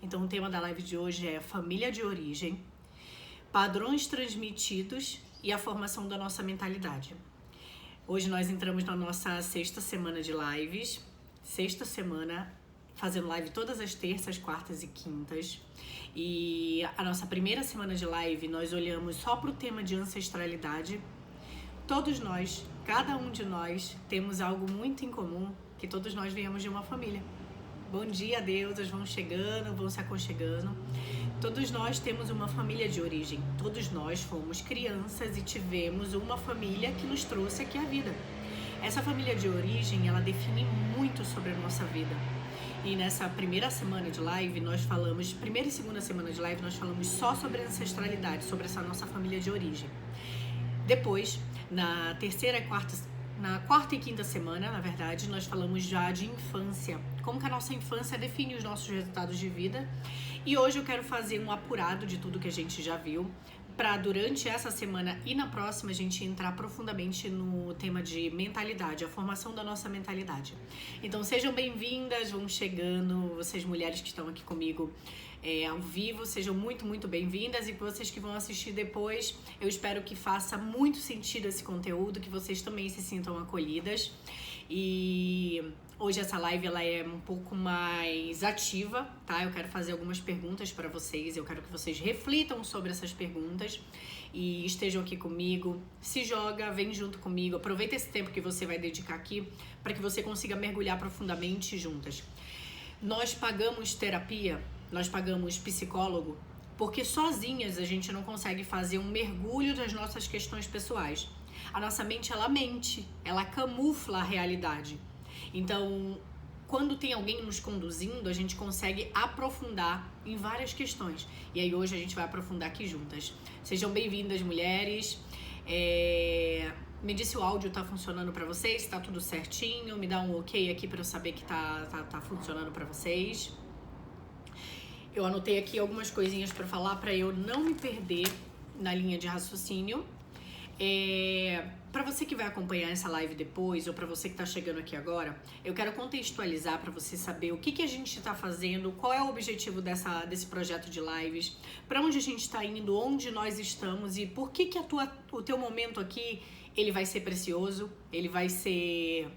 Então o tema da live de hoje é família de origem, padrões transmitidos e a formação da nossa mentalidade. Hoje nós entramos na nossa sexta semana de lives, sexta semana fazendo live todas as terças, quartas e quintas. E a nossa primeira semana de live nós olhamos só para o tema de ancestralidade. Todos nós, cada um de nós, temos algo muito em comum, que todos nós viemos de uma família. Bom dia, deusas, vão chegando, vão se aconchegando. Todos nós temos uma família de origem. Todos nós fomos crianças e tivemos uma família que nos trouxe aqui a vida. Essa família de origem, ela define muito sobre a nossa vida. E nessa primeira semana de live, nós falamos, primeira e segunda semana de live, nós falamos só sobre ancestralidade, sobre essa nossa família de origem. Depois, na quarta e quinta semana, na verdade, nós falamos já de infância. Como que a nossa infância define os nossos resultados de vida. E hoje eu quero fazer um apurado de tudo que a gente já viu, para durante essa semana e na próxima a gente entrar profundamente no tema de mentalidade, a formação da nossa mentalidade. Então sejam bem-vindas, vão chegando, vocês mulheres que estão aqui comigo ao vivo, sejam muito, muito bem-vindas, e vocês que vão assistir depois, eu espero que faça muito sentido esse conteúdo, que vocês também se sintam acolhidas. E hoje essa live ela é um pouco mais ativa, tá? Eu quero fazer algumas perguntas para vocês, eu quero que vocês reflitam sobre essas perguntas e estejam aqui comigo. Se joga, vem junto comigo, aproveita esse tempo que você vai dedicar aqui para que você consiga mergulhar profundamente juntas. Nós pagamos terapia, nós pagamos psicólogo, porque sozinhas a gente não consegue fazer um mergulho das nossas questões pessoais. A nossa mente, ela camufla a realidade. Então, quando tem alguém nos conduzindo, a gente consegue aprofundar em várias questões. E aí hoje a gente vai aprofundar aqui juntas. Sejam bem-vindas, mulheres. Me diz se o áudio tá funcionando para vocês, se tá tudo certinho. Me dá um ok aqui para eu saber que tá funcionando para vocês. Eu anotei aqui algumas coisinhas para falar, para eu não me perder na linha de raciocínio. Para você que vai acompanhar essa live depois, ou para você que está chegando aqui agora, eu quero contextualizar para você saber o que a gente está fazendo, qual é o objetivo desse projeto de lives, para onde a gente está indo, onde nós estamos e por que o teu momento aqui ele vai ser precioso, ele vai ser...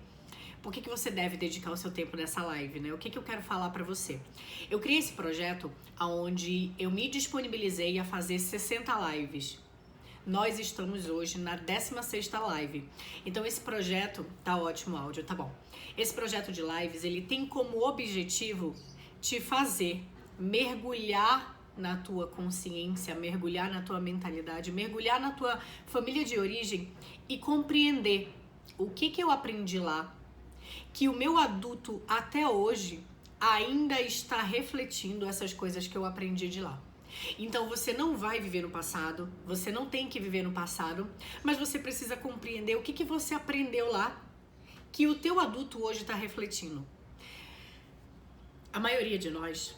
Por que você deve dedicar o seu tempo nessa live, né? O que eu quero falar para você? Eu criei esse projeto onde eu me disponibilizei a fazer 60 lives. Nós estamos hoje na 16ª live. Então esse projeto, tá ótimo o áudio, tá bom. Esse projeto de lives, ele tem como objetivo te fazer mergulhar na tua consciência, mergulhar na tua mentalidade, mergulhar na tua família de origem e compreender o que eu aprendi lá, que o meu adulto até hoje ainda está refletindo essas coisas que eu aprendi de lá. Então você não vai viver no passado, você não tem que viver no passado, mas você precisa compreender o que você aprendeu lá, que o teu adulto hoje está refletindo. A maioria de nós,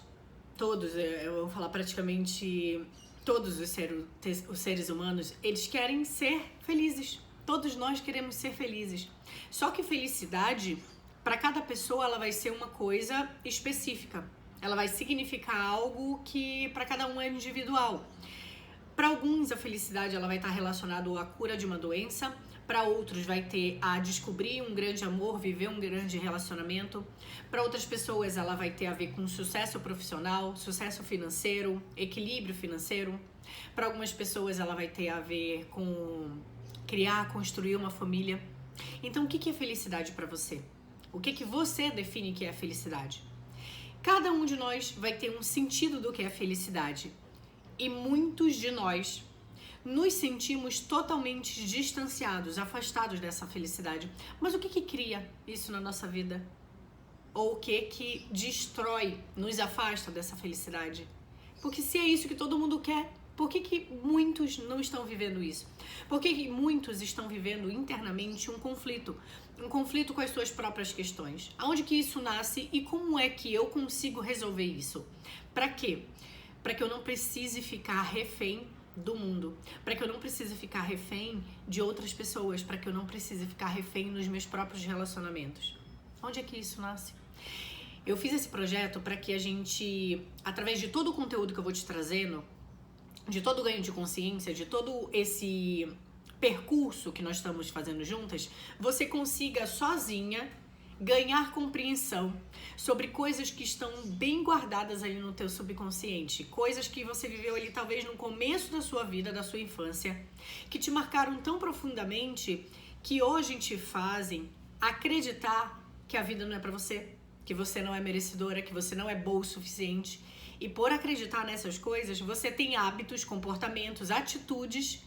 todos, eu vou falar praticamente todos os seres humanos, eles querem ser felizes. Todos nós queremos ser felizes. Só que felicidade, para cada pessoa, ela vai ser uma coisa específica. Ela vai significar algo que para cada um é individual. Para alguns a felicidade ela vai estar relacionada à cura de uma doença, para outros vai ter a descobrir um grande amor, viver um grande relacionamento. Para outras pessoas ela vai ter a ver com sucesso profissional, sucesso financeiro, equilíbrio financeiro. Para algumas pessoas ela vai ter a ver com criar, construir uma família. Então o que é felicidade para você? O que você define que é felicidade? Cada um de nós vai ter um sentido do que é felicidade. E muitos de nós nos sentimos totalmente distanciados, afastados dessa felicidade. Mas o que cria isso na nossa vida? Ou o que destrói, nos afasta dessa felicidade? Porque se é isso que todo mundo quer, por que muitos não estão vivendo isso? Por que muitos estão vivendo internamente um conflito com as suas próprias questões? Aonde que isso nasce e como é que eu consigo resolver isso? Para quê? Para que eu não precise ficar refém do mundo, para que eu não precise ficar refém de outras pessoas, para que eu não precise ficar refém nos meus próprios relacionamentos. Onde é que isso nasce? Eu fiz esse projeto para que a gente, através de todo o conteúdo que eu vou te trazendo, de todo o ganho de consciência, de todo esse percurso que nós estamos fazendo juntas, você consiga sozinha ganhar compreensão sobre coisas que estão bem guardadas ali no teu subconsciente, coisas que você viveu ali talvez no começo da sua vida, da sua infância, que te marcaram tão profundamente que hoje te fazem acreditar que a vida não é pra você, que você não é merecedora, que você não é boa o suficiente. E por acreditar nessas coisas, você tem hábitos, comportamentos, atitudes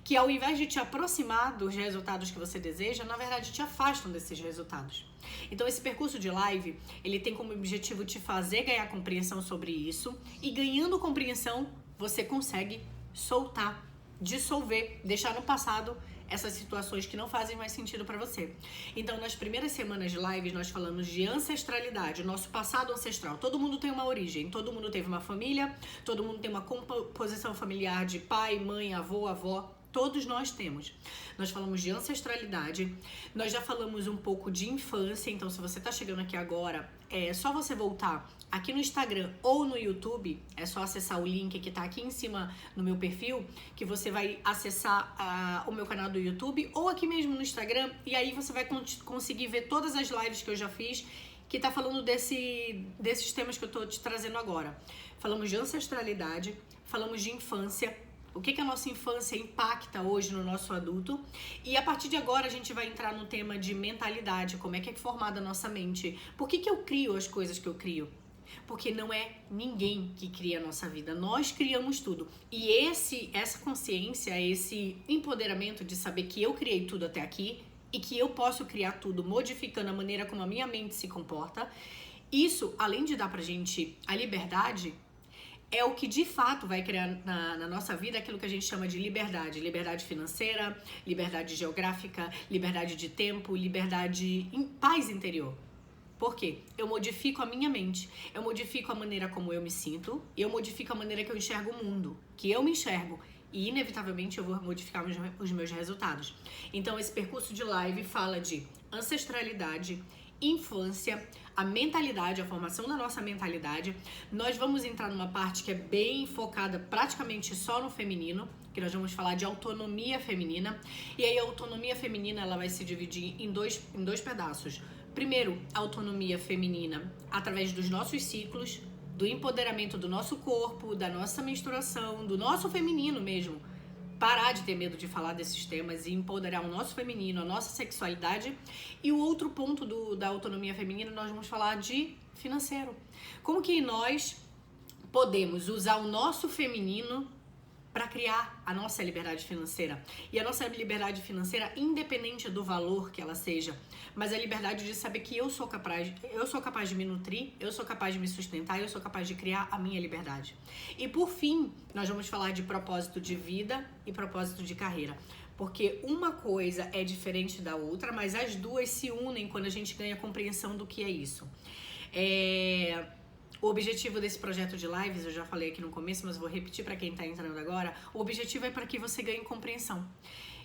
que ao invés de te aproximar dos resultados que você deseja, na verdade te afastam desses resultados. Então esse percurso de live, ele tem como objetivo te fazer ganhar compreensão sobre isso, e ganhando compreensão, você consegue soltar, dissolver, deixar no passado essas situações que não fazem mais sentido para você. Então, nas primeiras semanas de lives, nós falamos de ancestralidade, o nosso passado ancestral. Todo mundo tem uma origem, todo mundo teve uma família, todo mundo tem uma composição familiar de pai, mãe, avô, avó. Todos nós temos. Nós falamos de ancestralidade, nós já falamos um pouco de infância, então se você tá chegando aqui agora, é só você voltar aqui no Instagram ou no YouTube, é só acessar o link que tá aqui em cima no meu perfil, que você vai acessar o meu canal do YouTube, ou aqui mesmo no Instagram, e aí você vai conseguir ver todas as lives que eu já fiz, que tá falando desses temas que eu tô te trazendo agora. Falamos de ancestralidade, falamos de infância, o que a nossa infância impacta hoje no nosso adulto. E a partir de agora a gente vai entrar no tema de mentalidade, como é que é formada a nossa mente. Por que eu crio as coisas que eu crio? Porque não é ninguém que cria a nossa vida, nós criamos tudo. E essa consciência, esse empoderamento de saber que eu criei tudo até aqui e que eu posso criar tudo modificando a maneira como a minha mente se comporta, isso, além de dar pra gente a liberdade, é o que de fato vai criar na nossa vida aquilo que a gente chama de liberdade. Liberdade financeira, liberdade geográfica, liberdade de tempo, liberdade em paz interior. Por quê? Eu modifico a minha mente, eu modifico a maneira como eu me sinto, eu modifico a maneira que eu enxergo o mundo, que eu me enxergo. E inevitavelmente eu vou modificar os meus resultados. Então esse percurso de live fala de ancestralidade, infância, a mentalidade, a formação da nossa mentalidade. Nós vamos entrar numa parte que é bem focada praticamente só no feminino, que nós vamos falar de autonomia feminina. E aí a autonomia feminina ela vai se dividir em dois pedaços. Primeiro, a autonomia feminina através dos nossos ciclos, do empoderamento do nosso corpo, da nossa menstruação, do nosso feminino mesmo. Parar de ter medo de falar desses temas e empoderar o nosso feminino, a nossa sexualidade. E o outro ponto da autonomia feminina, nós vamos falar de financeiro. Como que nós podemos usar o nosso feminino para criar a nossa liberdade financeira. E a nossa liberdade financeira, independente do valor que ela seja, mas a liberdade de saber que eu sou capaz de me nutrir, eu sou capaz de me sustentar, eu sou capaz de criar a minha liberdade. E por fim, nós vamos falar de propósito de vida e propósito de carreira. Porque uma coisa é diferente da outra, mas as duas se unem quando a gente ganha compreensão do que é isso. O objetivo desse projeto de lives, eu já falei aqui no começo, mas vou repetir para quem está entrando agora. O objetivo é para que você ganhe compreensão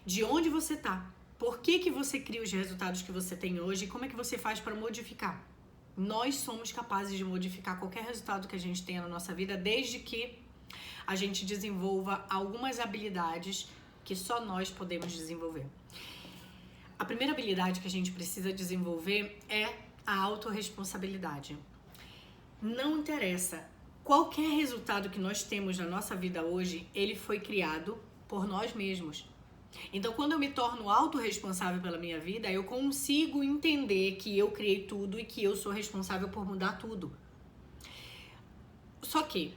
de onde você está, por que você cria os resultados que você tem hoje e como é que você faz para modificar. Nós somos capazes de modificar qualquer resultado que a gente tenha na nossa vida, desde que a gente desenvolva algumas habilidades que só nós podemos desenvolver. A primeira habilidade que a gente precisa desenvolver é a autorresponsabilidade. Não interessa. Qualquer resultado que nós temos na nossa vida hoje, ele foi criado por nós mesmos. Então, quando eu me torno autorresponsável pela minha vida, eu consigo entender que eu criei tudo e que eu sou responsável por mudar tudo. Só que,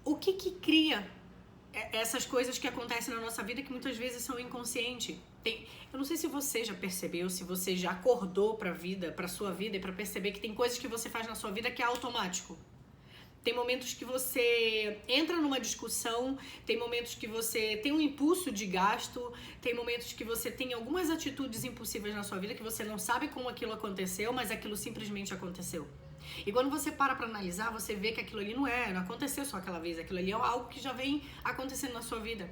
o que cria essas coisas que acontecem na nossa vida que muitas vezes são inconscientes? Eu não sei se você já percebeu, se você já acordou pra sua vida e pra perceber que tem coisas que você faz na sua vida que é automático. Tem momentos que você entra numa discussão, tem momentos que você tem um impulso de gasto, tem momentos que você tem algumas atitudes impulsivas na sua vida que você não sabe como aquilo aconteceu, mas aquilo simplesmente aconteceu. E quando você para pra analisar, você vê que aquilo ali não aconteceu só aquela vez, aquilo ali é algo que já vem acontecendo na sua vida.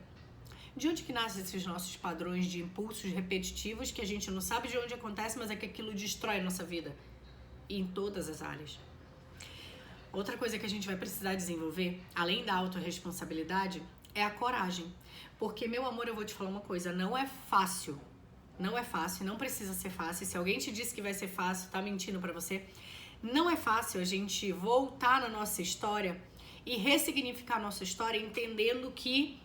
De onde que nascem esses nossos padrões de impulsos repetitivos que a gente não sabe de onde acontece, mas é que aquilo destrói a nossa vida? E em todas as áreas. Outra coisa que a gente vai precisar desenvolver, além da autorresponsabilidade, é a coragem. Porque, meu amor, eu vou te falar uma coisa, não é fácil. Não é fácil, não precisa ser fácil. Se alguém te disse que vai ser fácil, tá mentindo pra você. Não é fácil a gente voltar na nossa história e ressignificar a nossa história entendendo que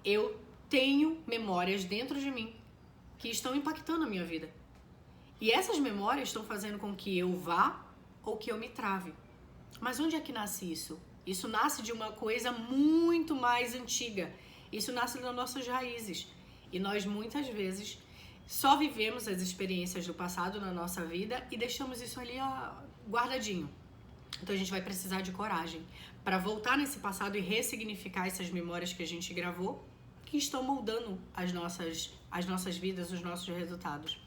eu tenho memórias dentro de mim que estão impactando a minha vida. E essas memórias estão fazendo com que eu vá ou que eu me trave. Mas onde é que nasce isso? Isso nasce de uma coisa muito mais antiga. Isso nasce das nossas raízes. E nós, muitas vezes, só vivemos as experiências do passado na nossa vida e deixamos isso ali guardadinho. Então a gente vai precisar de coragem para voltar nesse passado e ressignificar essas memórias que a gente gravou, que estão moldando as nossas vidas, os nossos resultados.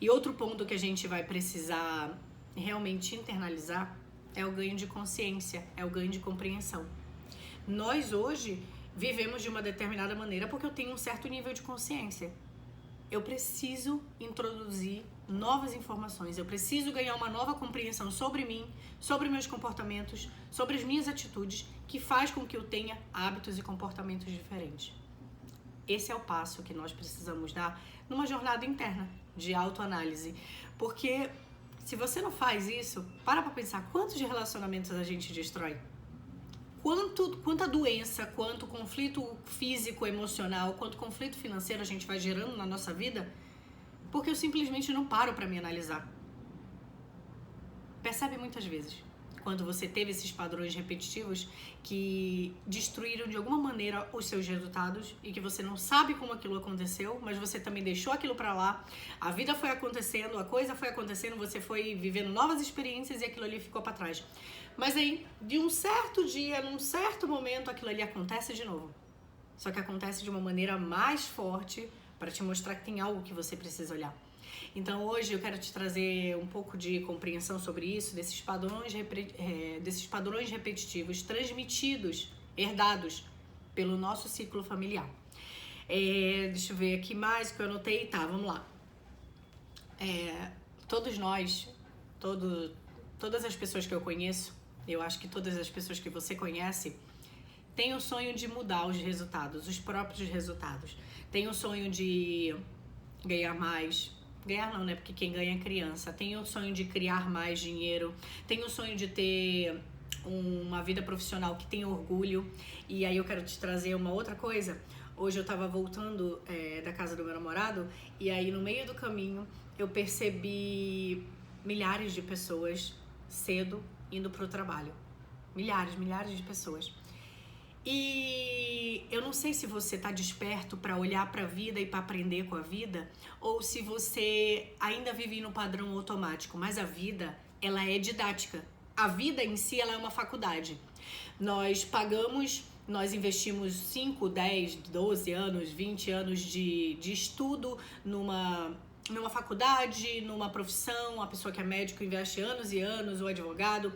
E outro ponto que a gente vai precisar realmente internalizar é o ganho de consciência, é o ganho de compreensão. Nós hoje vivemos de uma determinada maneira porque eu tenho um certo nível de consciência. Eu preciso introduzir novas informações, eu preciso ganhar uma nova compreensão sobre mim, sobre meus comportamentos, sobre as minhas atitudes, que faz com que eu tenha hábitos e comportamentos diferentes. Esse é o passo que nós precisamos dar numa jornada interna de autoanálise, porque se você não faz isso, para pensar quantos relacionamentos a gente destrói. Quanta doença, quanto conflito físico, emocional, quanto conflito financeiro a gente vai gerando na nossa vida, porque eu simplesmente não paro para me analisar. Percebe muitas vezes, quando você teve esses padrões repetitivos que destruíram de alguma maneira os seus resultados e que você não sabe como aquilo aconteceu, mas você também deixou aquilo pra lá, a vida foi acontecendo, a coisa foi acontecendo, você foi vivendo novas experiências e aquilo ali ficou pra trás. Mas aí, de um certo dia, num certo momento, aquilo ali acontece de novo. Só que acontece de uma maneira mais forte para te mostrar que tem algo que você precisa olhar. Então hoje eu quero te trazer um pouco de compreensão sobre isso, desses padrões repetitivos transmitidos, herdados pelo nosso ciclo familiar. Deixa eu ver aqui mais que eu anotei. Tá, vamos lá. Todos nós, todas as pessoas que eu conheço, eu acho que todas as pessoas que você conhece, têm o sonho de mudar os resultados, os próprios resultados. Tem o sonho de ganhar mais. Ganhar não, né? Porque quem ganha é criança. Tem o sonho de criar mais dinheiro. Tem o sonho de ter uma vida profissional que tem orgulho. E aí eu quero te trazer uma outra coisa. Hoje eu tava voltando da casa do meu namorado. E aí no meio do caminho eu percebi milhares de pessoas cedo indo pro trabalho. Milhares de pessoas. E eu não sei se você tá desperto para olhar para a vida e para aprender com a vida, ou se você ainda vive no padrão automático, mas a vida, ela é didática. A vida em si, ela é uma faculdade. Nós investimos 5, 10, 12 anos, 20 anos de estudo numa faculdade, numa profissão. A pessoa que é médico investe anos e anos, o advogado.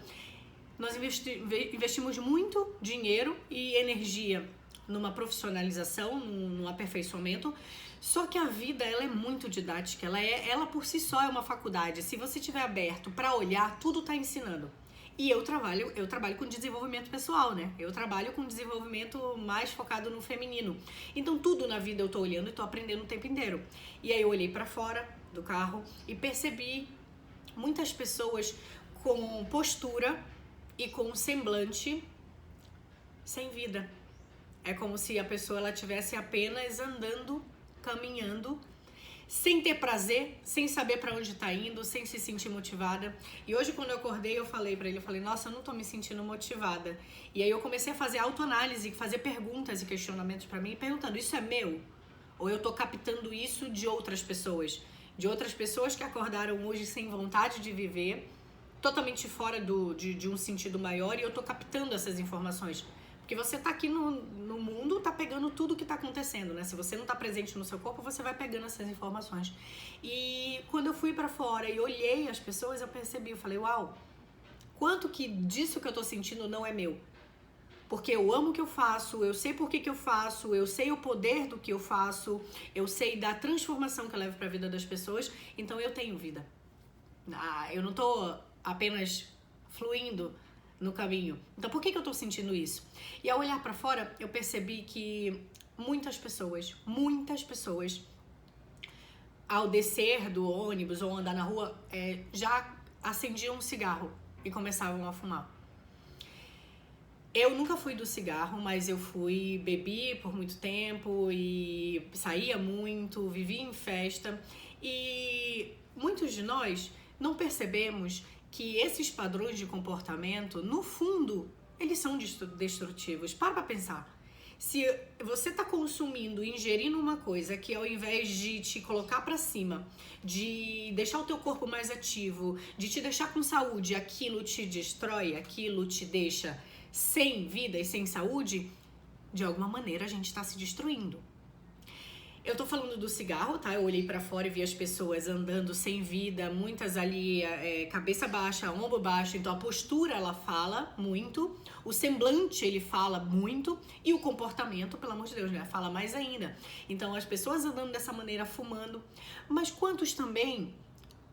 Nós investimos muito dinheiro e energia numa profissionalização, num aperfeiçoamento, só que a vida, ela é muito didática, ela por si só é uma faculdade. Se você estiver aberto para olhar, tudo está ensinando. E eu trabalho com desenvolvimento pessoal, né? Eu trabalho com desenvolvimento mais focado no feminino. Então tudo na vida eu tô olhando e tô aprendendo o tempo inteiro. E aí eu olhei para fora do carro e percebi muitas pessoas com postura e com um semblante sem vida. É como se a pessoa ela estivesse apenas andando, caminhando, sem ter prazer, sem saber para onde tá indo, sem se sentir motivada. E hoje quando eu acordei eu falei para ele, nossa, eu não tô me sentindo motivada. E aí eu comecei a fazer autoanálise, fazer perguntas e questionamentos para mim, perguntando, isso é meu? Ou eu tô captando isso de outras pessoas? De outras pessoas que acordaram hoje sem vontade de viver, totalmente fora de um sentido maior, e eu tô captando essas informações. Porque você tá aqui no mundo, tá pegando tudo que tá acontecendo, né? Se você não tá presente no seu corpo, você vai pegando essas informações. E quando eu fui pra fora e olhei as pessoas, eu percebi, eu falei, uau, quanto que disso que eu tô sentindo não é meu? Porque eu amo o que eu faço, eu sei por que eu faço, eu sei o poder do que eu faço, eu sei da transformação que eu levo pra vida das pessoas, então eu tenho vida. Eu não tô apenas fluindo no caminho. Então, por que eu tô sentindo isso? E ao olhar pra fora, eu percebi que muitas pessoas, ao descer do ônibus ou andar na rua, já acendiam um cigarro e começavam a fumar. Eu nunca fui do cigarro, mas eu bebi por muito tempo e saía muito, vivia em festa. E muitos de nós não percebemos que esses padrões de comportamento, no fundo, eles são destrutivos. Para pensar. Se você está consumindo, ingerindo uma coisa que ao invés de te colocar para cima, de deixar o teu corpo mais ativo, de te deixar com saúde, aquilo te destrói, aquilo te deixa sem vida e sem saúde, de alguma maneira a gente está se destruindo. Eu tô falando do cigarro, tá? Eu olhei pra fora e vi as pessoas andando sem vida, muitas ali cabeça baixa, ombro baixo, então a postura ela fala muito, o semblante ele fala muito e o comportamento, pelo amor de Deus, né? Fala mais ainda. Então as pessoas andando dessa maneira, fumando, mas quantos também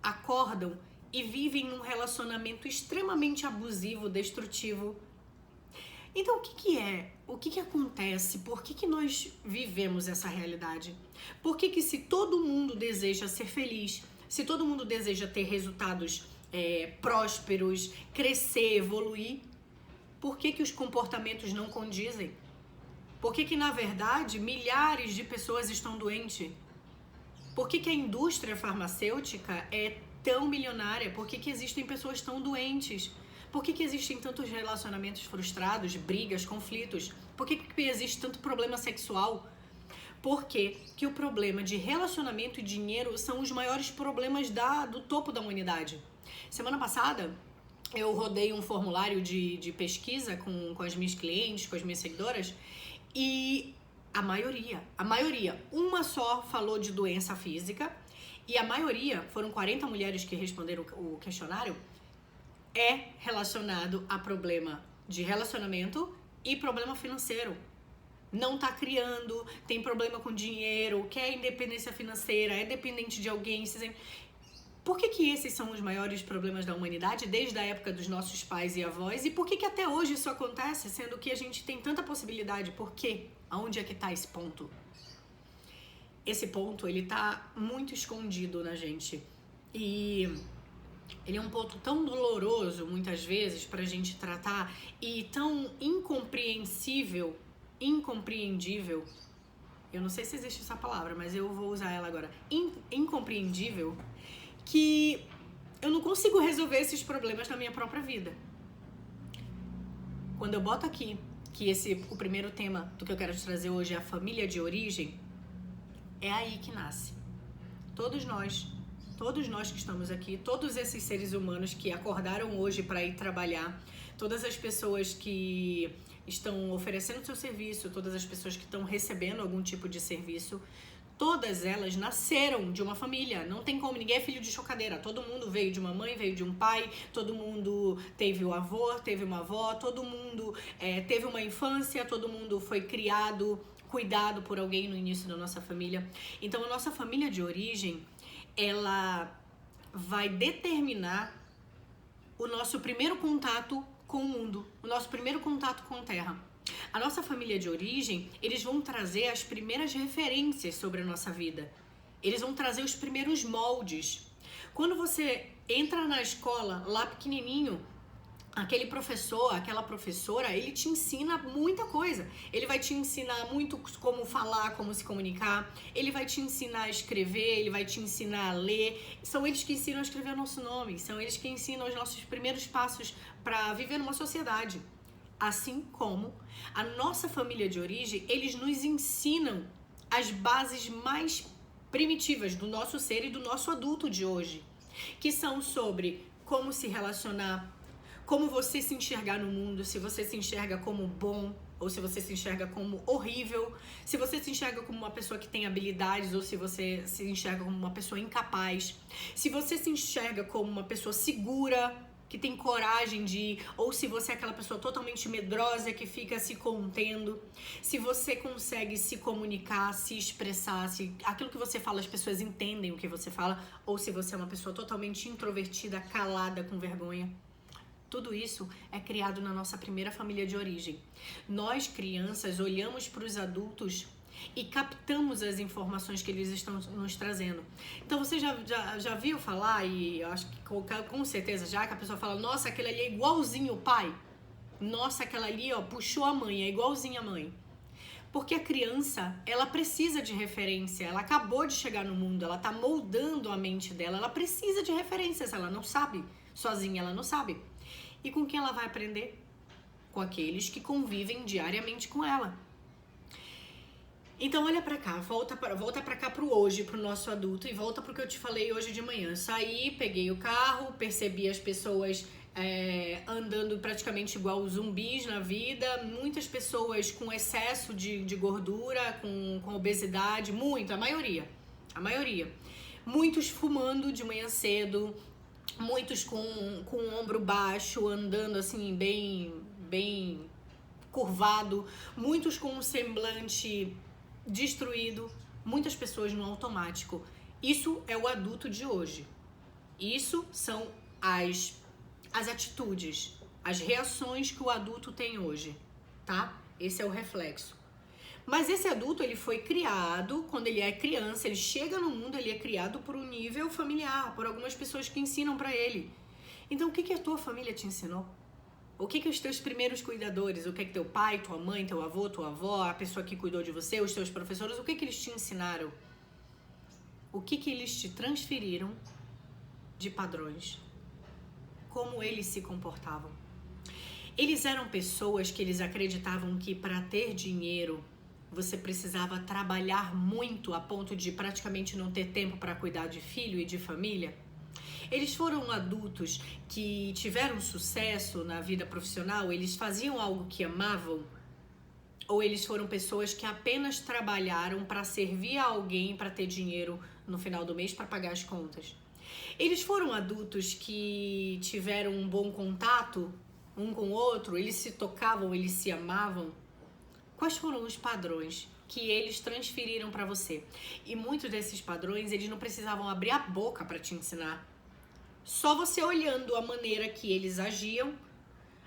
acordam e vivem num relacionamento extremamente abusivo, destrutivo? Então, o que acontece? Por que nós vivemos essa realidade? Por que se todo mundo deseja ser feliz, se todo mundo deseja ter resultados prósperos, crescer, evoluir, por que os comportamentos não condizem? Por que na verdade, milhares de pessoas estão doentes? Por que a indústria farmacêutica é tão milionária? Por que existem pessoas tão doentes? Por que existem tantos relacionamentos frustrados, brigas, conflitos? Por que existe tanto problema sexual? Por que o problema de relacionamento e dinheiro são os maiores problemas do topo da humanidade? Semana passada, eu rodei um formulário de pesquisa com as minhas clientes, com as minhas seguidoras, e a maioria, uma só falou de doença física, e a maioria, foram 40 mulheres que responderam o questionário, é relacionado a problema de relacionamento e problema financeiro. Não tá criando, tem problema com dinheiro, quer independência financeira, é dependente de alguém. Por que esses são os maiores problemas da humanidade desde a época dos nossos pais e avós? E por que até hoje isso acontece, sendo que a gente tem tanta possibilidade? Por quê? Aonde é que tá esse ponto? Esse ponto, ele tá muito escondido na gente. E ele é um ponto tão doloroso, muitas vezes, pra gente tratar e tão incompreendível. Eu não sei se existe essa palavra, mas eu vou usar ela agora. Incompreendível, que eu não consigo resolver esses problemas na minha própria vida. Quando eu boto aqui que o primeiro tema do que eu quero te trazer hoje é a família de origem, é aí que nasce. Todos nós que estamos aqui, todos esses seres humanos que acordaram hoje para ir trabalhar, todas as pessoas que estão oferecendo seu serviço, todas as pessoas que estão recebendo algum tipo de serviço, todas elas nasceram de uma família. Não tem como, ninguém é filho de chocadeira. Todo mundo veio de uma mãe, veio de um pai, todo mundo teve um avô, teve uma avó, todo mundo teve uma infância, todo mundo foi criado, cuidado por alguém no início da nossa família. Então, a nossa família de origem, ela vai determinar o nosso primeiro contato com o mundo, o nosso primeiro contato com a Terra. A nossa família de origem, eles vão trazer as primeiras referências sobre a nossa vida. Eles vão trazer os primeiros moldes. Quando você entra na escola, lá pequenininho, aquele professor, aquela professora, ele te ensina muita coisa. Ele vai te ensinar muito como falar, como se comunicar. Ele vai te ensinar a escrever, ele vai te ensinar a ler. São eles que ensinam a escrever o nosso nome. São eles que ensinam os nossos primeiros passos para viver numa sociedade. Assim como a nossa família de origem, eles nos ensinam as bases mais primitivas do nosso ser e do nosso adulto de hoje, que são sobre como se relacionar, como você se enxergar no mundo, se você se enxerga como bom ou se você se enxerga como horrível, se você se enxerga como uma pessoa que tem habilidades ou se você se enxerga como uma pessoa incapaz, se você se enxerga como uma pessoa segura, que tem coragem de ir, ou se você é aquela pessoa totalmente medrosa que fica se contendo, se você consegue se comunicar, se expressar, se aquilo que você fala as pessoas entendem o que você fala, ou se você é uma pessoa totalmente introvertida, calada, com vergonha. Tudo isso é criado na nossa primeira família de origem. Nós, crianças, olhamos para os adultos e captamos as informações que eles estão nos trazendo. Então você já viu falar, e eu acho que com certeza já, que a pessoa fala, nossa, aquele ali é igualzinho o pai. Nossa, aquela ali, ó, puxou a mãe, é igualzinha a mãe. Porque a criança, ela precisa de referência, ela acabou de chegar no mundo, ela tá moldando a mente dela, ela precisa de referências, ela não sabe, sozinha ela não sabe. E com quem ela vai aprender? Com aqueles que convivem diariamente com ela. Então olha pra cá, volta pra cá pro hoje, pro nosso adulto, e volta pro que eu te falei hoje de manhã. Saí, peguei o carro, percebi as pessoas andando praticamente igual zumbis na vida, muitas pessoas com excesso de gordura, com obesidade, a maioria. Muitos fumando de manhã cedo, muitos com o ombro baixo, andando assim bem curvado, muitos com um semblante destruído, muitas pessoas no automático. Isso é o adulto de hoje. Isso são as atitudes, as reações que o adulto tem hoje, tá? Esse é o reflexo. Mas esse adulto, ele foi criado, quando ele é criança, ele chega no mundo, ele é criado por um nível familiar, por algumas pessoas que ensinam pra ele. Então, o que a tua família te ensinou? O que os teus primeiros cuidadores, o que teu pai, tua mãe, teu avô, tua avó, a pessoa que cuidou de você, os teus professores, o que eles te ensinaram? O que eles te transferiram de padrões? Como eles se comportavam? Eles eram pessoas que eles acreditavam que para ter dinheiro você precisava trabalhar muito a ponto de praticamente não ter tempo para cuidar de filho e de família? Eles foram adultos que tiveram sucesso na vida profissional? Eles faziam algo que amavam? Ou eles foram pessoas que apenas trabalharam para servir a alguém para ter dinheiro no final do mês para pagar as contas? Eles foram adultos que tiveram um bom contato um com o outro? Eles se tocavam, eles se amavam? Quais foram os padrões que eles transferiram para você? E muitos desses padrões, eles não precisavam abrir a boca para te ensinar. Só você olhando a maneira que eles agiam,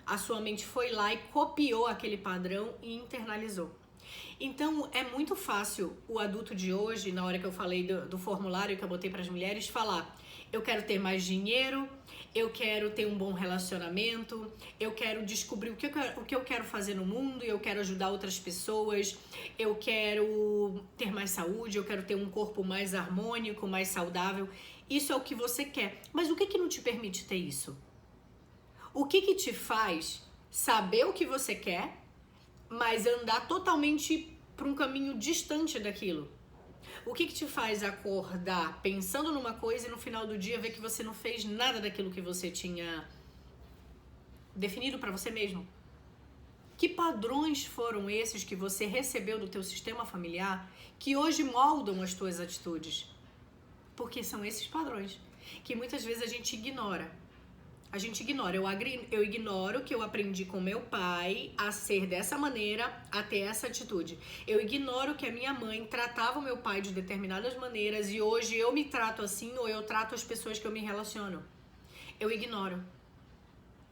a sua mente foi lá e copiou aquele padrão e internalizou. Então, é muito fácil o adulto de hoje, na hora que eu falei do formulário que eu botei para as mulheres, falar: eu quero ter mais dinheiro, eu quero ter um bom relacionamento, eu quero descobrir o que eu quero fazer no mundo, eu quero ajudar outras pessoas, eu quero ter mais saúde, eu quero ter um corpo mais harmônico, mais saudável. Isso é o que você quer. Mas o que não te permite ter isso? O que te faz saber o que você quer, mas andar totalmente para um caminho distante daquilo? O que te faz acordar pensando numa coisa e no final do dia ver que você não fez nada daquilo que você tinha definido para você mesmo? Que padrões foram esses que você recebeu do teu sistema familiar que hoje moldam as tuas atitudes? Porque são esses padrões que muitas vezes a gente ignora. Eu ignoro que eu aprendi com meu pai a ser dessa maneira, a ter essa atitude. Eu ignoro que a minha mãe tratava o meu pai de determinadas maneiras e hoje eu me trato assim ou eu trato as pessoas que eu me relaciono. Eu ignoro.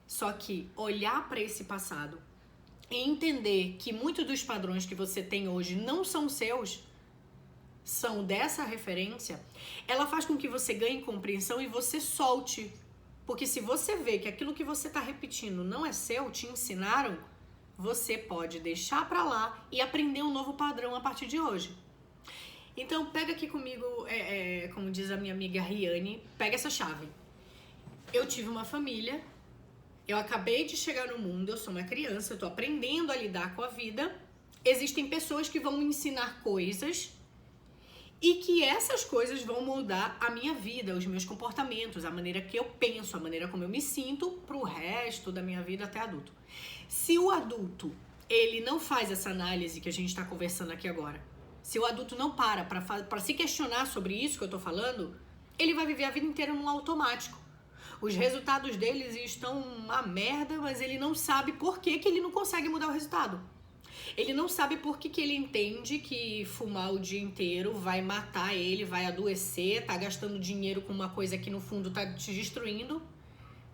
Só que olhar para esse passado e entender que muitos dos padrões que você tem hoje não são seus, são dessa referência, ela faz com que você ganhe compreensão e você solte. Porque se você vê que aquilo que você está repetindo não é seu, te ensinaram, você pode deixar para lá e aprender um novo padrão a partir de hoje. Então pega aqui comigo, como diz a minha amiga Riane, pega essa chave. Eu tive uma família, eu acabei de chegar no mundo, eu sou uma criança, eu estou aprendendo a lidar com a vida. Existem pessoas que vão me ensinar coisas e que essas coisas vão moldar a minha vida, os meus comportamentos, a maneira que eu penso, a maneira como eu me sinto pro resto da minha vida até adulto. Se o adulto, ele não faz essa análise que a gente está conversando aqui agora, se o adulto não para se questionar sobre isso que eu tô falando, ele vai viver a vida inteira num automático. Os resultados deles estão uma merda, mas ele não sabe por que ele não consegue mudar o resultado. Ele não sabe por que ele entende que fumar o dia inteiro vai matar ele, vai adoecer, tá gastando dinheiro com uma coisa que no fundo tá te destruindo,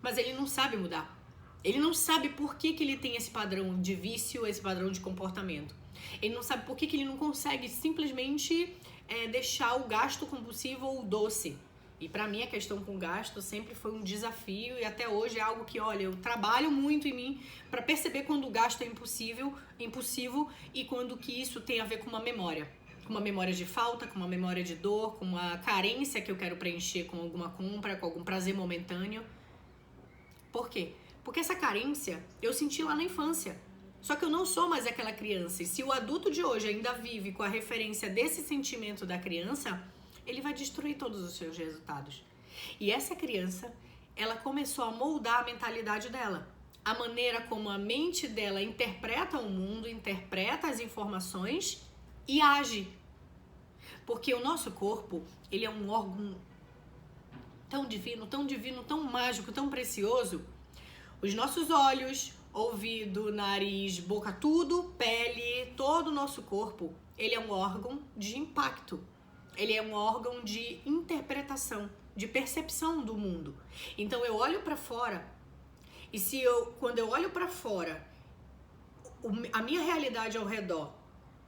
mas ele não sabe mudar. Ele não sabe por que ele tem esse padrão de vício, esse padrão de comportamento. Ele não sabe por que ele não consegue simplesmente deixar o gasto compulsivo ou o doce. E pra mim a questão com gasto sempre foi um desafio e até hoje é algo que, olha, eu trabalho muito em mim pra perceber quando o gasto é impulsivo e quando que isso tem a ver com uma memória. Com uma memória de falta, com uma memória de dor, com uma carência que eu quero preencher com alguma compra, com algum prazer momentâneo. Por quê? Porque essa carência eu senti lá na infância. Só que eu não sou mais aquela criança. E se o adulto de hoje ainda vive com a referência desse sentimento da criança, ele vai destruir todos os seus resultados. E essa criança, ela começou a moldar a mentalidade dela. A maneira como a mente dela interpreta o mundo, interpreta as informações e age. Porque o nosso corpo, ele é um órgão tão divino, tão mágico, tão precioso. Os nossos olhos, ouvido, nariz, boca, tudo, pele, todo o nosso corpo, ele é um órgão de impacto. Ele é um órgão de interpretação, de percepção do mundo. Então eu olho para fora e quando eu olho para fora, a minha realidade ao redor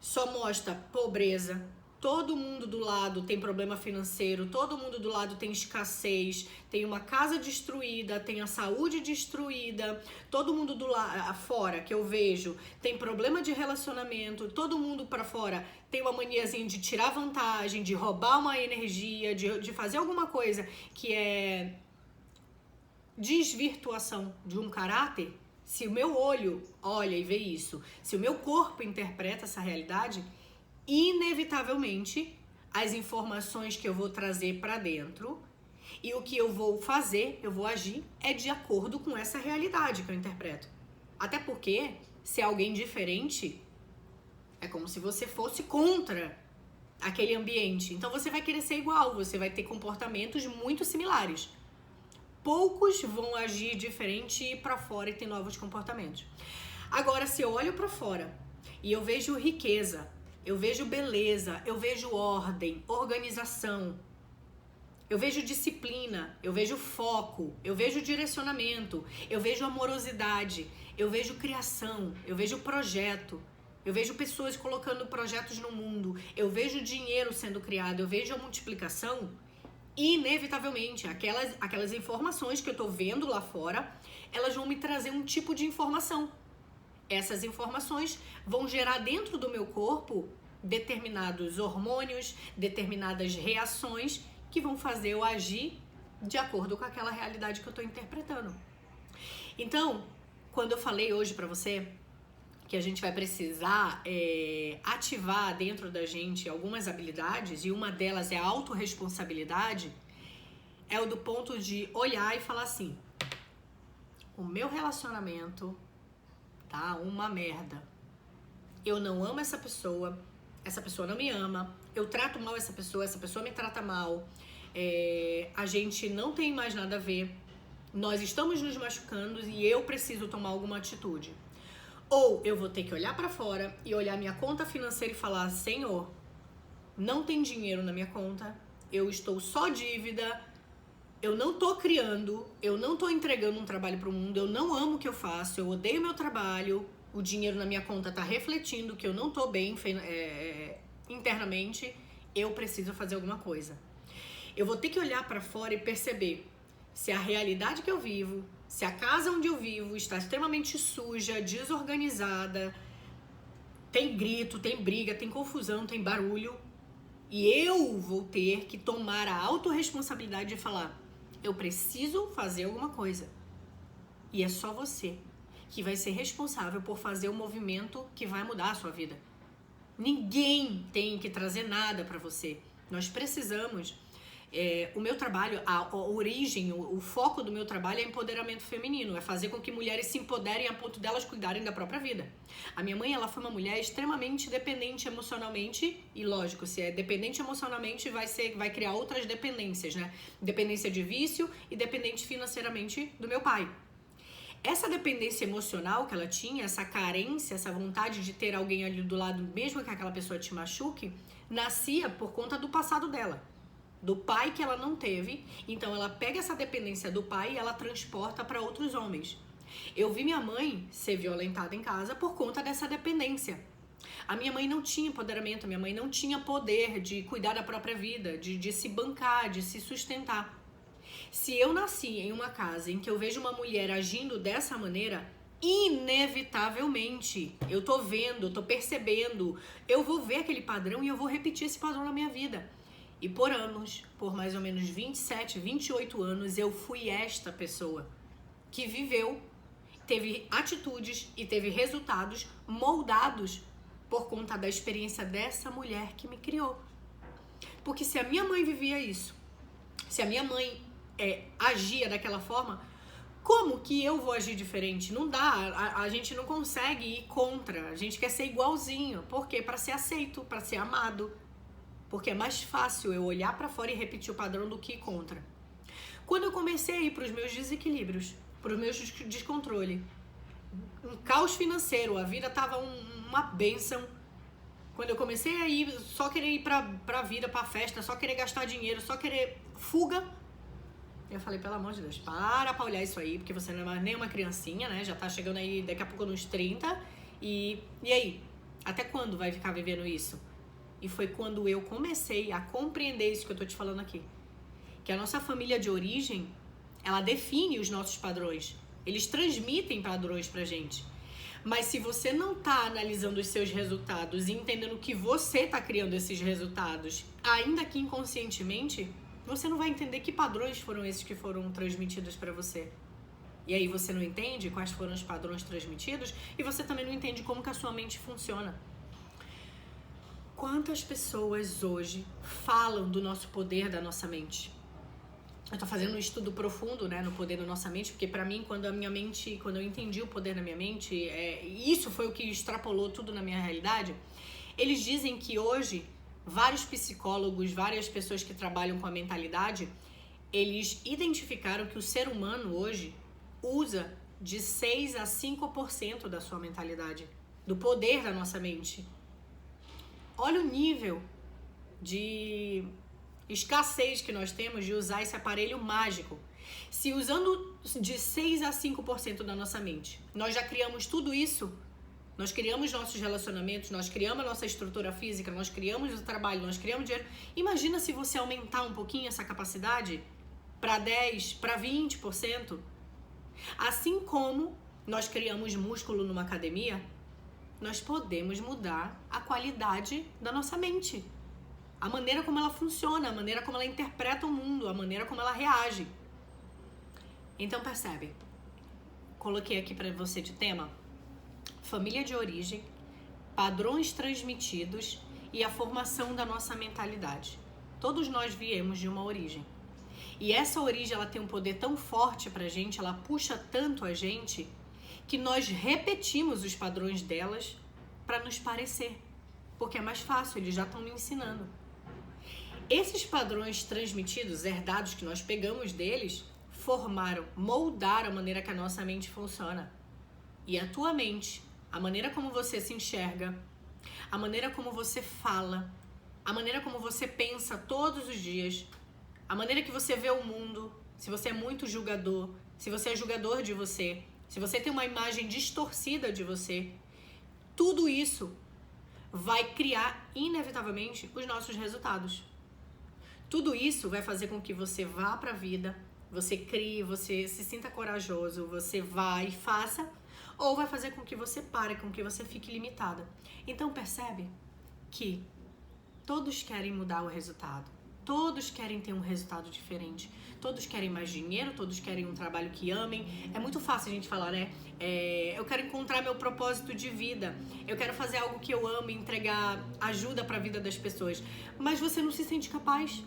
só mostra pobreza. Todo mundo do lado tem problema financeiro, todo mundo do lado tem escassez, tem uma casa destruída, tem a saúde destruída, todo mundo do lado fora que eu vejo tem problema de relacionamento, todo mundo para fora tem uma maniazinha de tirar vantagem, de roubar uma energia, de fazer alguma coisa que é desvirtuação de um caráter. Se o meu olho olha e vê isso, se o meu corpo interpreta essa realidade, inevitavelmente as informações que eu vou trazer para dentro e o que eu vou fazer, eu vou agir, é de acordo com essa realidade que eu interpreto. Até porque, se é alguém diferente, é como se você fosse contra aquele ambiente. Então você vai querer ser igual, você vai ter comportamentos muito similares. Poucos vão agir diferente e ir para fora e ter novos comportamentos. Agora, se eu olho para fora e eu vejo riqueza, eu vejo beleza, eu vejo ordem, organização, eu vejo disciplina, eu vejo foco, eu vejo direcionamento, eu vejo amorosidade, eu vejo criação, eu vejo projeto, eu vejo pessoas colocando projetos no mundo, eu vejo dinheiro sendo criado, eu vejo a multiplicação, inevitavelmente, aquelas informações que eu tô vendo lá fora, elas vão me trazer um tipo de informação. Essas informações vão gerar dentro do meu corpo determinados hormônios, determinadas reações que vão fazer eu agir de acordo com aquela realidade que eu estou interpretando. Então, quando eu falei hoje para você que a gente vai precisar ativar dentro da gente algumas habilidades, e uma delas é a autorresponsabilidade, é o do ponto de olhar e falar assim: o meu relacionamento tá uma merda. Eu não amo essa pessoa não me ama, eu trato mal essa pessoa me trata mal, a gente não tem mais nada a ver, nós estamos nos machucando e eu preciso tomar alguma atitude. Ou eu vou ter que olhar pra fora e olhar minha conta financeira e falar: Senhor, não tem dinheiro na minha conta, eu estou só dívida, eu não tô criando, eu não tô entregando um trabalho pro mundo, eu não amo o que eu faço, eu odeio meu trabalho, o dinheiro na minha conta tá refletindo que eu não tô bem internamente, eu preciso fazer alguma coisa. Eu vou ter que olhar pra fora e perceber se a realidade que eu vivo, se a casa onde eu vivo está extremamente suja, desorganizada, tem grito, tem briga, tem confusão, tem barulho, e eu vou ter que tomar a autorresponsabilidade de falar: eu preciso fazer alguma coisa. E é só você que vai ser responsável por fazer o movimento que vai mudar a sua vida. Ninguém tem que trazer nada para você. Nós precisamos... o meu trabalho, a origem, o foco do meu trabalho é empoderamento feminino, é fazer com que mulheres se empoderem a ponto delas cuidarem da própria vida. A minha mãe, ela foi uma mulher extremamente dependente emocionalmente, e lógico, se é dependente emocionalmente, vai criar outras dependências, né? Dependência de vício e dependente financeiramente do meu pai. Essa dependência emocional que ela tinha, essa carência, essa vontade de ter alguém ali do lado, mesmo que aquela pessoa te machuque, nascia por conta do passado dela, do pai que ela não teve. Então ela pega essa dependência do pai e ela transporta para outros homens. Eu vi minha mãe ser violentada em casa por conta dessa dependência. A minha mãe não tinha empoderamento, a minha mãe não tinha poder de cuidar da própria vida, de se bancar, de se sustentar. Se eu nasci em uma casa em que eu vejo uma mulher agindo dessa maneira, inevitavelmente, eu tô vendo, eu tô percebendo, eu vou ver aquele padrão e eu vou repetir esse padrão na minha vida. E por anos, por mais ou menos 27, 28 anos, eu fui esta pessoa que viveu, teve atitudes e teve resultados moldados por conta da experiência dessa mulher que me criou. Porque se a minha mãe vivia isso, se a minha mãe agia daquela forma, como que eu vou agir diferente? Não dá, a gente não consegue ir contra, a gente quer ser igualzinho. Por quê? Para ser aceito, para ser amado. Porque é mais fácil eu olhar para fora e repetir o padrão do que ir contra. Quando eu comecei a ir para os meus desequilíbrios, para os meus descontrole, um caos financeiro, a vida tava uma bênção. Quando eu comecei a ir, só querer ir pra vida, pra festa, só querer gastar dinheiro, só querer fuga, eu falei, pelo amor de Deus, para pra olhar isso aí, porque você não é nem uma criancinha, né? Já tá chegando aí daqui a pouco nos 30. E aí? Até quando vai ficar vivendo isso? E foi quando eu comecei a compreender isso que eu tô te falando aqui. Que a nossa família de origem, ela define os nossos padrões. Eles transmitem padrões pra gente. Mas se você não tá analisando os seus resultados e entendendo que você tá criando esses resultados, ainda que inconscientemente, você não vai entender que padrões foram esses que foram transmitidos pra você. E aí você não entende quais foram os padrões transmitidos e você também não entende como que a sua mente funciona. Quantas pessoas hoje falam do nosso poder da nossa mente? Eu tô fazendo um estudo profundo, né, no poder da nossa mente, porque pra mim, quando eu entendi o poder da minha mente, isso foi o que extrapolou tudo na minha realidade. Eles dizem que hoje, vários psicólogos, várias pessoas que trabalham com a mentalidade, eles identificaram que o ser humano hoje usa de 6 a 5% da sua mentalidade, do poder da nossa mente. Olha o nível de escassez que nós temos de usar esse aparelho mágico. Se usando de 6 a 5% da nossa mente, nós já criamos tudo isso, nós criamos nossos relacionamentos, nós criamos a nossa estrutura física, nós criamos o trabalho, nós criamos dinheiro. Imagina se você aumentar um pouquinho essa capacidade para 10%, para 20%. Assim como nós criamos músculo numa academia, nós podemos mudar a qualidade da nossa mente. A maneira como ela funciona, a maneira como ela interpreta o mundo, a maneira como ela reage. Então percebe, coloquei aqui para você de tema, família de origem, padrões transmitidos e a formação da nossa mentalidade. Todos nós viemos de uma origem. E essa origem, ela tem um poder tão forte pra gente, ela puxa tanto a gente, que nós repetimos os padrões delas para nos parecer. Porque é mais fácil, eles já estão me ensinando. Esses padrões transmitidos, herdados, que nós pegamos deles, formaram, moldaram a maneira que a nossa mente funciona. E a tua mente, a maneira como você se enxerga, a maneira como você fala, a maneira como você pensa todos os dias, a maneira que você vê o mundo, se você é muito julgador, se você é julgador de você, se você tem uma imagem distorcida de você, tudo isso vai criar, inevitavelmente, os nossos resultados. Tudo isso vai fazer com que você vá para a vida, você crie, você se sinta corajoso, você vá e faça, ou vai fazer com que você pare, com que você fique limitada. Então percebe que todos querem mudar o resultado, todos querem ter um resultado diferente, todos querem mais dinheiro, todos querem um trabalho que amem. É muito fácil a gente falar, né? Eu quero encontrar meu propósito de vida, eu quero fazer algo que eu amo e entregar ajuda para a vida das pessoas, mas você não se sente capaz.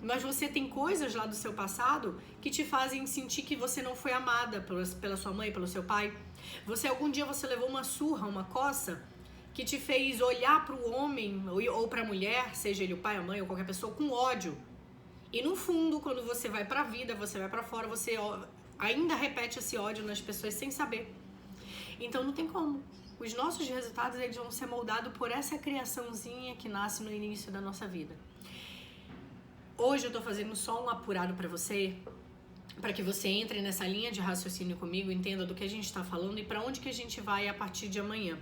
Mas você tem coisas lá do seu passado que te fazem sentir que você não foi amada pela sua mãe, pelo seu pai. Algum dia você levou uma surra, uma coça, que te fez olhar para o homem ou para a mulher, seja ele o pai, a mãe ou qualquer pessoa, com ódio. E no fundo, quando você vai para a vida, você vai para fora, você ainda repete esse ódio nas pessoas sem saber. Então não tem como. Os nossos resultados, eles vão ser moldados por essa criaçãozinha que nasce no início da nossa vida. Hoje eu tô fazendo só um apurado pra você, para que você entre nessa linha de raciocínio comigo, entenda do que a gente está falando e para onde que a gente vai a partir de amanhã.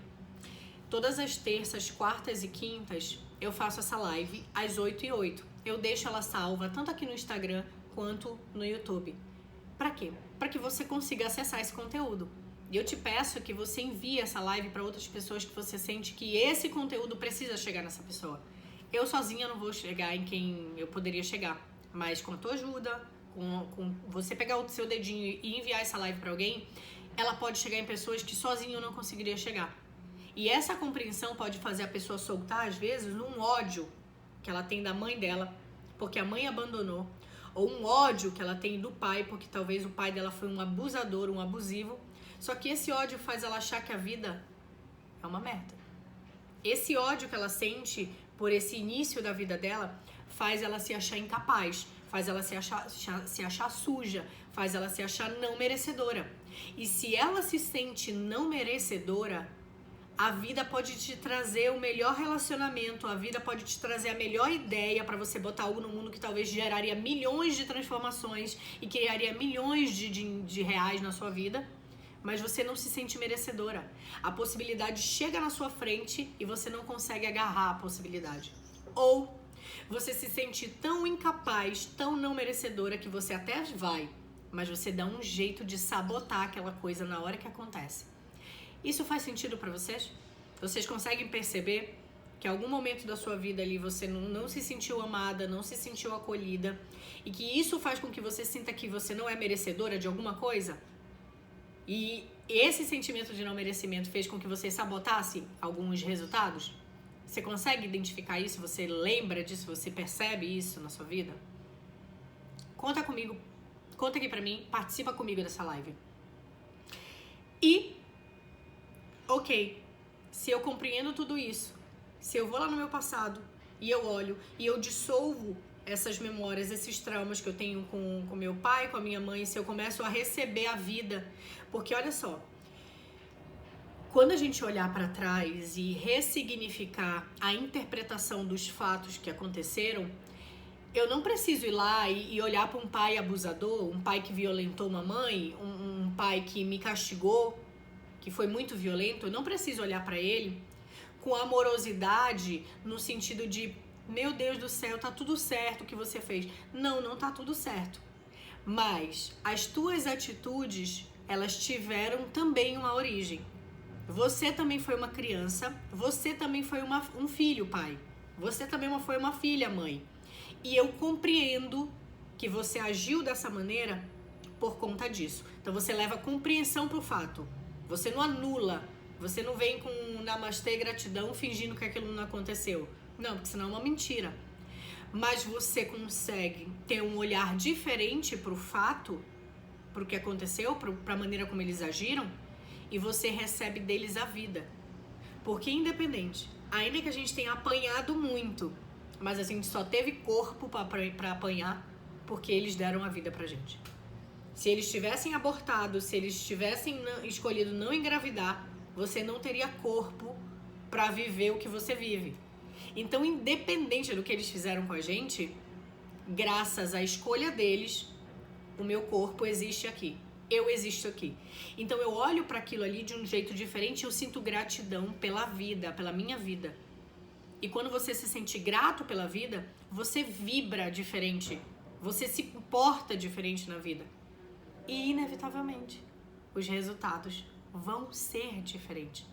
Todas as terças, quartas e quintas, eu faço essa live às 8h08. Eu deixo ela salva tanto aqui no Instagram quanto no YouTube. Para quê? Para que você consiga acessar esse conteúdo. E eu te peço que você envie essa live para outras pessoas que você sente que esse conteúdo precisa chegar nessa pessoa. Eu sozinha não vou chegar em quem eu poderia chegar, mas com a tua ajuda, com você pegar o seu dedinho e enviar essa live para alguém, ela pode chegar em pessoas que sozinho eu não conseguiria chegar. E essa compreensão pode fazer a pessoa soltar, às vezes, um ódio que ela tem da mãe dela, porque a mãe abandonou, ou um ódio que ela tem do pai, porque talvez o pai dela foi um abusador, um abusivo. Só que esse ódio faz ela achar que a vida é uma merda. Esse ódio que ela sente por esse início da vida dela faz ela se achar incapaz, faz ela se achar suja, faz ela se achar não merecedora. E se ela se sente não merecedora, a vida pode te trazer o melhor relacionamento, a vida pode te trazer a melhor ideia para você botar algo no mundo que talvez geraria milhões de transformações e criaria milhões de reais na sua vida, mas você não se sente merecedora. A possibilidade chega na sua frente e você não consegue agarrar a possibilidade. Ou você se sente tão incapaz, tão não merecedora que você até vai, mas você dá um jeito de sabotar aquela coisa na hora que acontece. Isso faz sentido para vocês? Vocês conseguem perceber que em algum momento da sua vida ali você não se sentiu amada, não se sentiu acolhida e que isso faz com que você sinta que você não é merecedora de alguma coisa? E esse sentimento de não merecimento fez com que você sabotasse alguns resultados? Você consegue identificar isso? Você lembra disso? Você percebe isso na sua vida? Conta comigo, conta aqui pra mim, participa comigo dessa live. E, ok, se eu compreendo tudo isso, se eu vou lá no meu passado e eu olho e eu dissolvo essas memórias, esses traumas que eu tenho com meu pai, com a minha mãe, se eu começo a receber a vida, porque olha só, quando a gente olhar para trás e ressignificar a interpretação dos fatos que aconteceram, eu não preciso ir lá e olhar para um pai abusador, um pai que violentou uma mãe, um pai que me castigou, que foi muito violento. Eu não preciso olhar para ele com amorosidade no sentido de, meu Deus do céu, tá tudo certo o que você fez. Não, não tá tudo certo. Mas as tuas atitudes, elas tiveram também uma origem. Você também foi uma criança, você também foi um filho, pai. Você também foi uma filha, mãe. E eu compreendo que você agiu dessa maneira por conta disso. Então você leva compreensão pro fato. Você não anula, você não vem com namastê, gratidão, fingindo que aquilo não aconteceu. Não, porque senão é uma mentira. Mas você consegue ter um olhar diferente pro fato, pro que aconteceu, pra maneira como eles agiram, e você recebe deles a vida. Porque independente, ainda que a gente tenha apanhado muito, mas a gente só teve corpo pra apanhar porque eles deram a vida pra gente. Se eles tivessem abortado, se eles tivessem escolhido não engravidar, você não teria corpo pra viver o que você vive. Então, independente do que eles fizeram com a gente, graças à escolha deles, o meu corpo existe aqui. Eu existo aqui. Então eu olho para aquilo ali de um jeito diferente e eu sinto gratidão pela vida, pela minha vida. E quando você se sente grato pela vida, você vibra diferente. Você se comporta diferente na vida. E inevitavelmente, os resultados vão ser diferentes.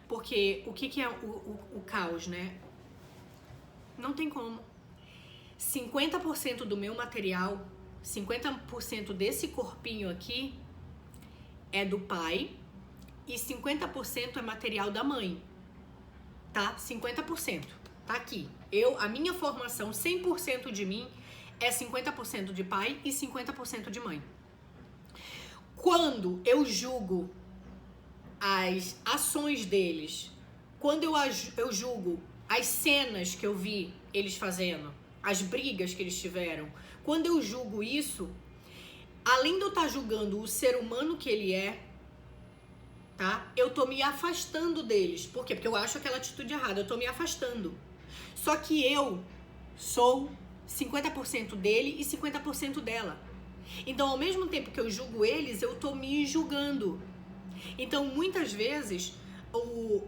Porque o que é o caos, né? Não tem como. 50% do meu material, 50% desse corpinho aqui é do pai e 50% é material da mãe, tá? 50%, tá aqui. A minha formação, 100% de mim é 50% de pai e 50% de mãe. Quando eu julgo as ações deles, quando eu julgo as cenas que eu vi eles fazendo, as brigas que eles tiveram, quando eu julgo isso, além de eu estar julgando o ser humano que ele é, tá? Eu tô me afastando deles. Por quê? Porque eu acho aquela atitude errada, eu tô me afastando. Só que eu sou 50% dele e 50% dela. Então, ao mesmo tempo que eu julgo eles, eu tô me julgando. Então, muitas vezes, o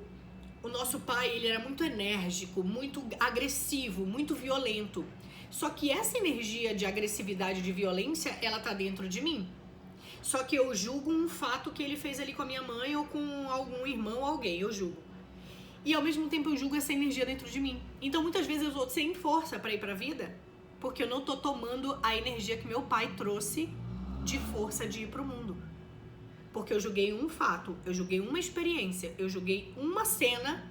nosso pai, ele era muito enérgico, muito agressivo, muito violento. Só que essa energia de agressividade, de violência, ela tá dentro de mim. Só que eu julgo um fato que ele fez ali com a minha mãe ou com algum irmão ou alguém, eu julgo. E ao mesmo tempo eu julgo essa energia dentro de mim. Então muitas vezes eu tô sem força pra ir pra vida, porque eu não tô tomando a energia que meu pai trouxe de força de ir pro mundo. Porque eu julguei um fato, eu julguei uma experiência, eu julguei uma cena,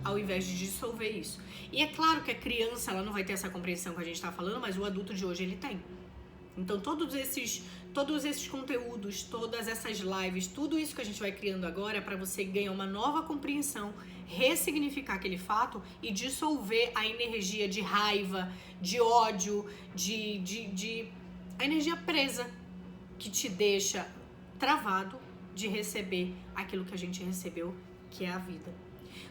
ao invés de dissolver isso. E é claro que a criança, ela não vai ter essa compreensão que a gente tá falando, mas o adulto de hoje, ele tem. Então todos esses conteúdos, todas essas lives, tudo isso que a gente vai criando agora é para você ganhar uma nova compreensão, ressignificar aquele fato e dissolver a energia de raiva, de ódio, a energia presa que te deixa travado de receber aquilo que a gente recebeu, que é a vida.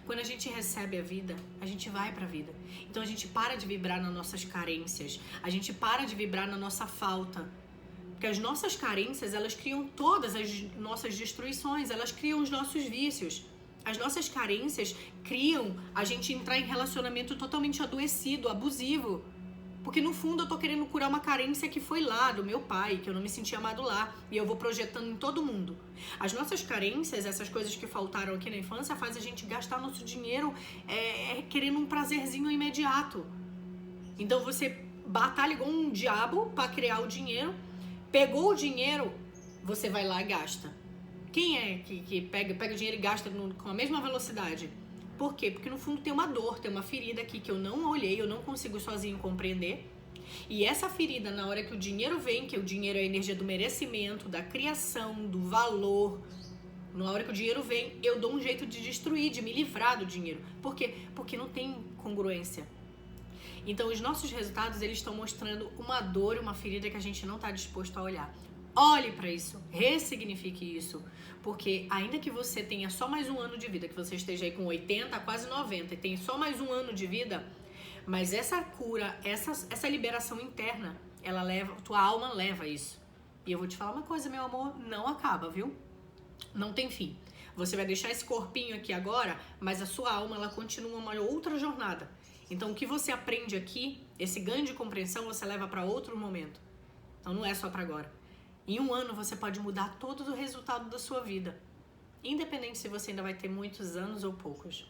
Quando a gente recebe a vida, a gente vai pra vida. Então a gente para de vibrar nas nossas carências, a gente para de vibrar na nossa falta. Porque as nossas carências, elas criam todas as nossas destruições, elas criam os nossos vícios. As nossas carências criam a gente entrar em relacionamento totalmente adoecido, abusivo. Porque no fundo eu tô querendo curar uma carência que foi lá do meu pai, que eu não me sentia amado lá, e eu vou projetando em todo mundo. As nossas carências, essas coisas que faltaram aqui na infância, faz a gente gastar nosso dinheiro querendo um prazerzinho imediato. Então você batalha igual um diabo pra criar o dinheiro, pegou o dinheiro, você vai lá e gasta. Quem é que pega o dinheiro e gasta com a mesma velocidade? Por quê? Porque no fundo tem uma dor, tem uma ferida aqui que eu não olhei, eu não consigo sozinho compreender. E essa ferida, na hora que o dinheiro vem, que o dinheiro é a energia do merecimento, da criação, do valor, na hora que o dinheiro vem, eu dou um jeito de destruir, de me livrar do dinheiro. Por quê? Porque não tem congruência. Então os nossos resultados, eles estão mostrando uma dor e uma ferida que a gente não está disposto a olhar. Olhe para isso, ressignifique isso, porque ainda que você tenha só mais um ano de vida, que você esteja aí com 80, quase 90 e tenha só mais um ano de vida, mas essa cura, essa liberação interna, ela leva, tua alma leva isso. E eu vou te falar uma coisa, meu amor, não acaba, viu? Não tem fim. Você vai deixar esse corpinho aqui agora, mas a sua alma, ela continua uma outra jornada. Então o que você aprende aqui, esse ganho de compreensão, você leva para outro momento. Então não é só para agora. Em um ano você pode mudar todo o resultado da sua vida, independente se você ainda vai ter muitos anos ou poucos.